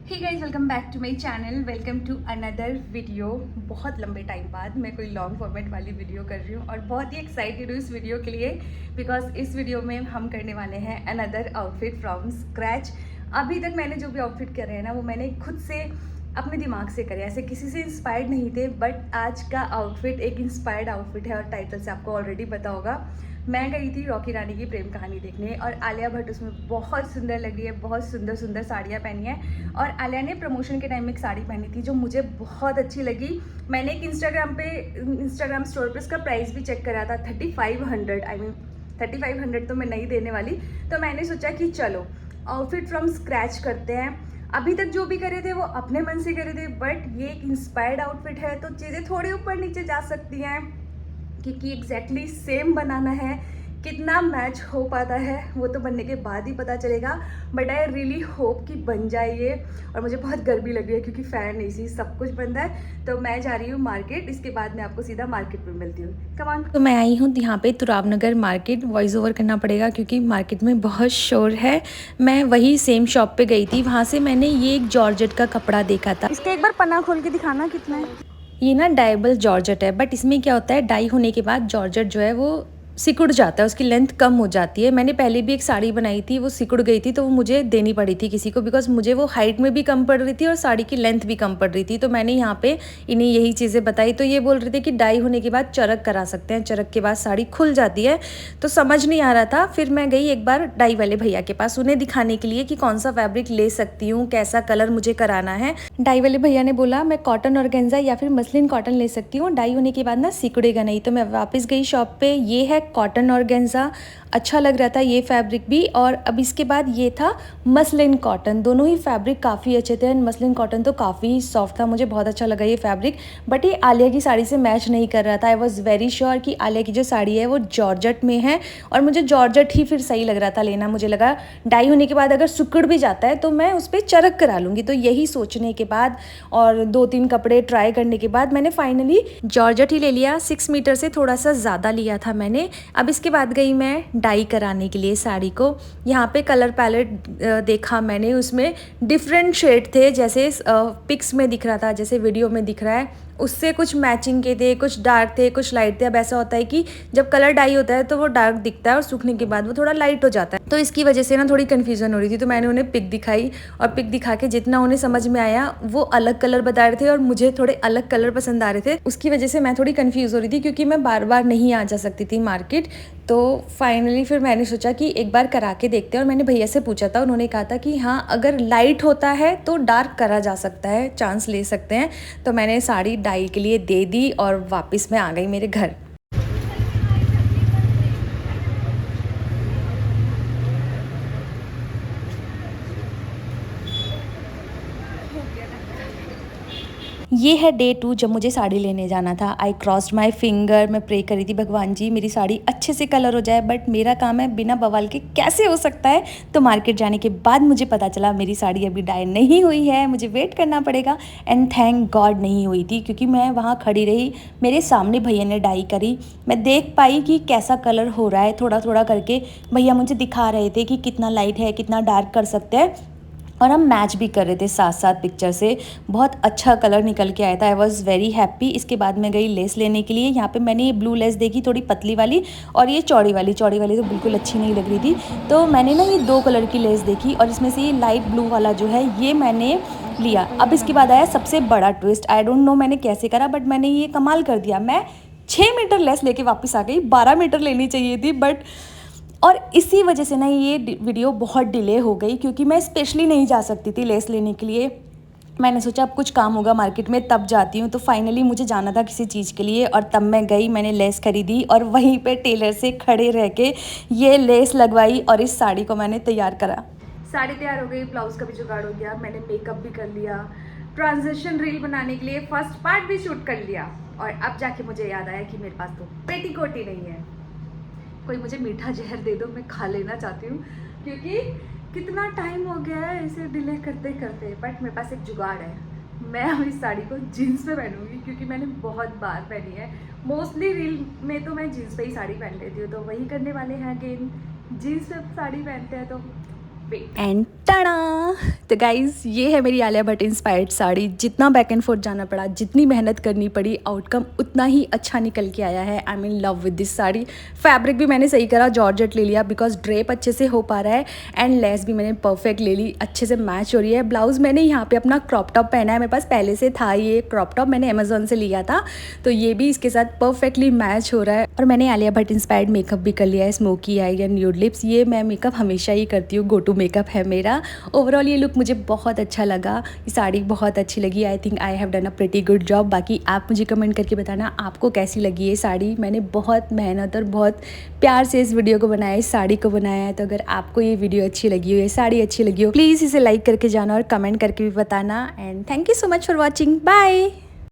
Hey guys, welcome back to my channel. Welcome to another video. बहुत लंबे time बाद मैं कोई लॉन्ग फॉर्मेट वाली वीडियो कर रही हूँ और बहुत ही एक्साइटेड हूँ इस वीडियो के लिए, बिकॉज इस वीडियो में हम करने वाले हैं अनदर आउटफिट फ्रॉम स्क्रैच। अभी तक मैंने जो भी आउटफिट करे हैं ना, वो मैंने खुद से अपने दिमाग से करे, ऐसे किसी से इंस्पायर्ड नहीं थे। बट आज का आउटफिट एक इंस्पायर्ड आउटफिट है और टाइटल से आपको ऑलरेडी पता होगा। मैं गई थी रॉकी रानी की प्रेम कहानी देखने और आलिया भट्ट उसमें बहुत सुंदर लग रही है, बहुत सुंदर सुंदर साड़ियाँ पहनी है। और आलिया ने प्रमोशन के टाइम में एक साड़ी पहनी थी जो मुझे बहुत अच्छी लगी। मैंने एक इंस्टाग्राम स्टोर पे उसका प्राइस भी चेक करा था, 3500। आई मीन 3500 तो मैं नहीं देने वाली। तो मैंने सोचा कि चलो आउटफिट फ्रॉम स्क्रैच करते हैं। अभी तक जो भी करे थे वो अपने मन से करे थे, बट ये एक इंस्पायर्ड आउटफिट है तो चीज़ें थोड़ी ऊपर नीचे जा सकती हैं, क्योंकि एग्जैक्टली सेम बनाना है। कितना मैच हो पाता है वो तो बनने के बाद ही पता चलेगा, बट आई रियली होप कि बन जाए ये। और मुझे बहुत गर्मी लग रही है क्योंकि फ़ैन नहीं सी, सब कुछ बंद है। तो मैं जा रही हूँ मार्केट, इसके बाद मैं आपको सीधा मार्केट में मिलती हूँ। Come on. तो मैं आई हूँ यहाँ पे तुराब नगर मार्केट। वॉइस ओवर करना पड़ेगा क्योंकि मार्केट में बहुत शोर है। मैं वही सेम शॉप पे गई थी, वहाँ से मैंने ये एक जॉर्जेट का कपड़ा देखा था। इसका एक बार पन्ना खोल के दिखाना कितना है। ये ना डाइबल जॉर्जेट है, बट इसमें क्या होता है, डाई होने के बाद जॉर्जेट जो है वो सिकुड़ जाता है, उसकी लेंथ कम हो जाती है। मैंने पहले भी एक साड़ी बनाई थी, वो सिकुड़ गई थी तो वो मुझे देनी पड़ी थी किसी को, बिकॉज मुझे वो हाइट में भी कम पड़ रही थी और साड़ी की लेंथ भी कम पड़ रही थी। तो मैंने यहाँ पे इन्हें यही चीज़ें बताई, तो ये बोल रहे थे कि डाई होने के बाद चरक करा सकते हैं, चरक के बाद साड़ी खुल जाती है। तो समझ नहीं आ रहा था, फिर मैं गई एक बार डाई वाले भैया के पास उन्हें दिखाने के लिए कि कौन सा फैब्रिक ले सकती हूँ, कैसा कलर मुझे कराना है। डाई वाले भैया ने बोला मैं कॉटन ऑर्गेन्जा या फिर मसलिन कॉटन ले सकती हूँ, डाई होने के बाद ना सिकुड़ेगा नहीं। तो मैं वापस गई शॉप पे। ये है कॉटन ऑर्गेन्जा, अच्छा लग रहा था ये फैब्रिक भी। और अब इसके बाद ये था मसलिन कॉटन। दोनों ही फैब्रिक काफ़ी अच्छे थे। मसलिन कॉटन तो काफ़ी सॉफ्ट था, मुझे बहुत अच्छा लगा ये फैब्रिक। बट ये आलिया की साड़ी से मैच नहीं कर रहा था। आई वॉज वेरी श्योर कि आलिया की जो साड़ी है वो जॉर्जेट में है और मुझे जॉर्जेट ही फिर सही लग रहा था लेना। मुझे लगा डाई होने के बाद अगर सिकुड़ भी जाता है तो मैं उस पर चरक करा लूँगी। तो यही सोचने के बाद और 2-3 कपड़े ट्राई करने के बाद मैंने फाइनली जॉर्जेट ही ले लिया। 6 मीटर से थोड़ा सा ज़्यादा लिया था मैंने। अब इसके बाद गई मैं डाई कराने के लिए साड़ी को। यहाँ पे कलर पैलेट देखा मैंने, उसमें डिफरेंट शेड थे, जैसे पिक्स में दिख रहा था, जैसे वीडियो में दिख रहा है उससे कुछ मैचिंग के थे, कुछ डार्क थे, कुछ लाइट थे। अब ऐसा होता है कि जब कलर डाई होता है तो वो डार्क दिखता है और सूखने के बाद वो थोड़ा लाइट हो जाता है। तो इसकी वजह से ना थोड़ी कन्फ्यूजन हो रही थी। तो मैंने उन्हें पिक दिखाई और पिक दिखा के जितना उन्हें समझ में आया वो अलग कलर बता रहे थे और मुझे थोड़े अलग कलर पसंद आ रहे थे। उसकी वजह से मैं थोड़ी कन्फ्यूज़ हो रही थी क्योंकि मैं बार बार नहीं आ जा सकती थी मार्केट। तो फाइनली फिर मैंने सोचा कि एक बार करा के देखते हैं। और मैंने भैया से पूछा था, उन्होंने कहा था कि हाँ अगर लाइट होता है तो डार्क करा जा सकता है, चांस ले सकते हैं। तो मैंने साड़ी डाई के लिए दे दी और वापस मैं आ गई मेरे घर। ये है डे 2 जब मुझे साड़ी लेने जाना था। आई क्रॉस्ड माई फिंगर। मैं प्रे करी थी भगवान जी मेरी साड़ी अच्छे से कलर हो जाए, बट मेरा काम है बिना बवाल के कैसे हो सकता है। तो मार्केट जाने के बाद मुझे पता चला मेरी साड़ी अभी डाई नहीं हुई है, मुझे वेट करना पड़ेगा। एंड थैंक गॉड नहीं हुई थी क्योंकि मैं वहाँ खड़ी रही, मेरे सामने भैया ने डाई करी। मैं देख पाई कि कैसा कलर हो रहा है, थोड़ा थोड़ा करके भैया मुझे दिखा रहे थे कि कितना लाइट है, कितना डार्क कर सकते हैं। और हम मैच भी कर रहे थे साथ साथ पिक्चर से। बहुत अच्छा कलर निकल के आया था। I was very happy. इसके बाद मैं गई लेस लेने के लिए। यहाँ पे मैंने ये ब्लू लेस देखी, थोड़ी पतली वाली, और ये चौड़ी वाली तो बिल्कुल अच्छी नहीं लग रही थी। तो मैंने ना ये 2 कलर की लेस देखी और इसमें से ये लाइट ब्लू वाला जो है ये मैंने लिया। अब इसके बाद आया सबसे बड़ा ट्विस्ट। आई डोंट नो मैंने कैसे करा, बट मैंने ये कमाल कर दिया। मैं 6 मीटर लेस लेके वापस आ गई। 12 मीटर लेनी चाहिए थी, बट और इसी वजह से ना ये वीडियो बहुत डिले हो गई क्योंकि मैं स्पेशली नहीं जा सकती थी लेस लेने के लिए। मैंने सोचा अब कुछ काम होगा मार्केट में तब जाती हूँ। तो फाइनली मुझे जाना था किसी चीज़ के लिए और तब मैं गई, मैंने लेस खरीदी और वहीं पे टेलर से खड़े रह के ये लेस लगवाई और इस साड़ी को मैंने तैयार करा। साड़ी तैयार हो गई, ब्लाउज़ का भी जुगाड़ हो गया, मैंने मेकअप भी कर लिया, ट्रांजिशन रील बनाने के लिए फर्स्ट पार्ट भी शूट कर लिया। और अब जाके मुझे याद आया कि मेरे पास तो पेटीकोट ही नहीं है। कोई मुझे मीठा जहर दे दो, मैं खा लेना चाहती हूँ क्योंकि कितना टाइम हो गया है इसे डिले करते करते। बट मेरे पास एक जुगाड़ है, मैं अब इस साड़ी को जीन्स पे पहनूंगी क्योंकि मैंने बहुत बार पहनी है। मोस्टली रील में तो मैं जीन्स पे ही साड़ी पहन लेती हूँ, तो वही करने वाले हैं अगेन, जीन्स पे साड़ी पहनते हैं। तो एंड टाड़ा। तो गाइज़ ये है मेरी आलिया भट्ट इंस्पायर्ड साड़ी। जितना बैक एंड फोर्थ जाना पड़ा, जितनी मेहनत करनी पड़ी, आउटकम उतना ही अच्छा निकल के आया है। I am in love with this sari. Fabric भी मैंने सही करा, जॉर्जेट ले लिया बिकॉज ड्रेप अच्छे से हो पा रहा है, एंड लेस भी मैंने परफेक्ट ले ली, अच्छे से मैच हो रही है। ब्लाउज़ मैंने यहाँ पे अपना क्रॉप टॉप पहना है, मेरे पास पहले से था ये क्रॉप टॉप, मैंने अमेजोन से लिया था, तो ये भी इसके साथ परफेक्टली मैच हो रहा है। और मैंने आलिया भट्ट इंस्पायर्ड मेकअप भी कर लिया है, smoky I and nude lips. ये मैं मेकअप हमेशा ही करती हूँ, गो टू मेकअप है मेरा। ओवरऑल ये लुक मुझे बहुत अच्छा लगा, ये साड़ी बहुत अच्छी लगी। I think I have done a pretty good job. बाकी आप मुझे कमेंट करके बताना आपको कैसी लगी ये साड़ी। मैंने बहुत मेहनत और बहुत प्यार से इस वीडियो को बनाया, इस साड़ी को बनाया है। तो अगर आपको ये वीडियो अच्छी लगी हो, ये साड़ी अच्छी लगी हो, प्लीज़ इसे लाइक करके जाना और कमेंट करके भी बताना। And thank you so much for watching. Bye.